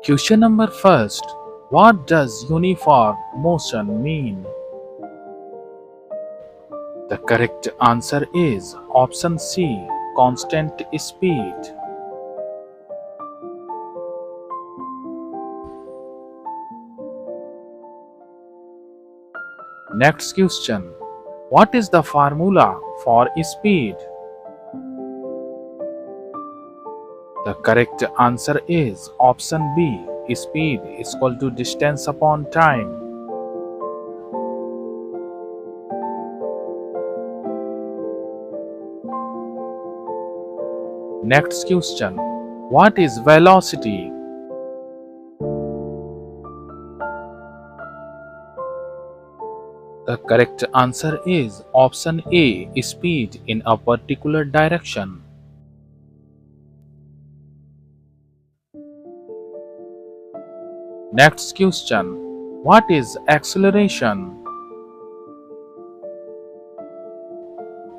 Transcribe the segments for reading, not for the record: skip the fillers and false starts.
Question number first. What does uniform motion mean? The correct answer is option C, constant speed. Next question. What is the formula for speed? The correct answer is option B. Speed is equal to distance upon time. Next question. What is velocity? The correct answer is option A. Speed in a particular direction. Next question. What is acceleration?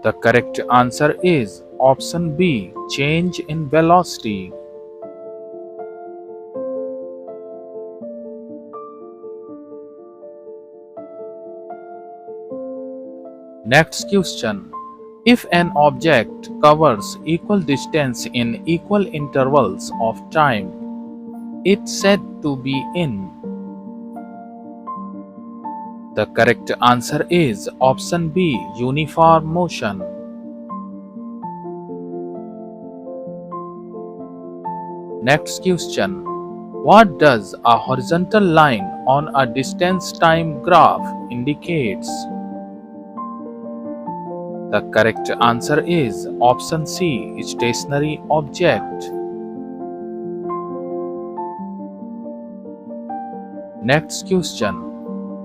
The correct answer is option B. Change in velocity. Next question. If an object covers equal distance in equal intervals of time, it's said to be in. The correct answer is option B. Uniform motion. Next question. What does a horizontal line on a distance-time graph indicates? The correct answer is option C. Stationary object. Next question.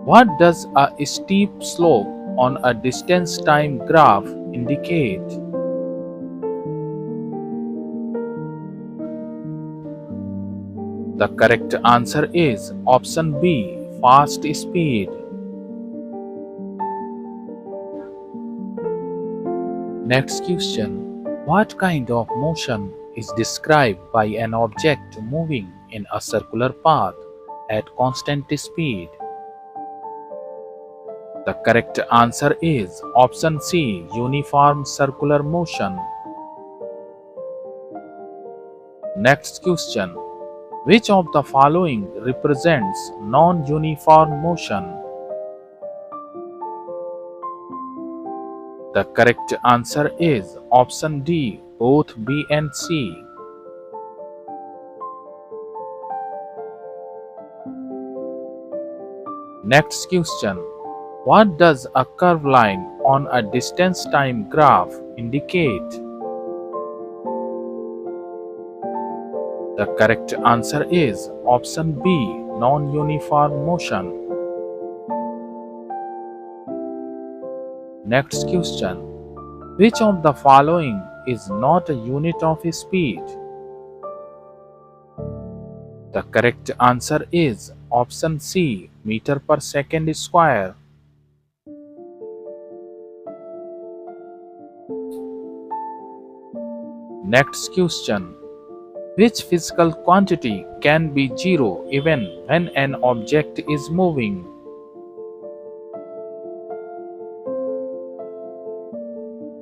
What does a steep slope on a distance-time graph indicate? The correct answer is option B. Fast speed. Next question. What kind of motion is described by an object moving in a circular path at constant speed? The correct answer is option C. Uniform circular motion. Next question. Which of the following represents non-uniform motion? The correct answer is option D. Both B and C. Next question. What does a curved line on a distance-time graph indicate? The correct answer is option B. Non-uniform motion. Next question. Which of the following is not a unit of speed? The correct answer is option C. Meter per second square. Next question. Which physical quantity can be zero even when an object is moving?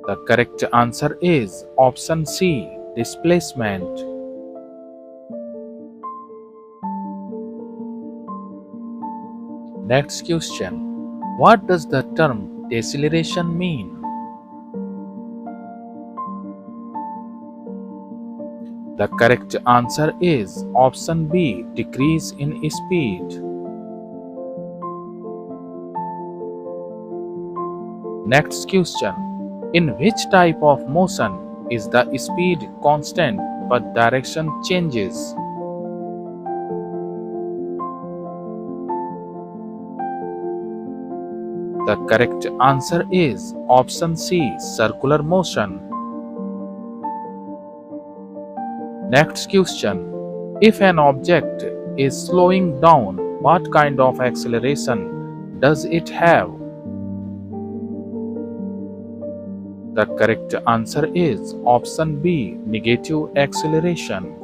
The correct answer is option C. Displacement. Next question. What does the term deceleration mean? The correct answer is option B. Decrease in speed. Next question. In which type of motion is the speed constant but direction changes? The correct answer is option C. Circular motion. Next question. If an object is slowing down, what kind of acceleration does it have? The correct answer is option B, negative acceleration.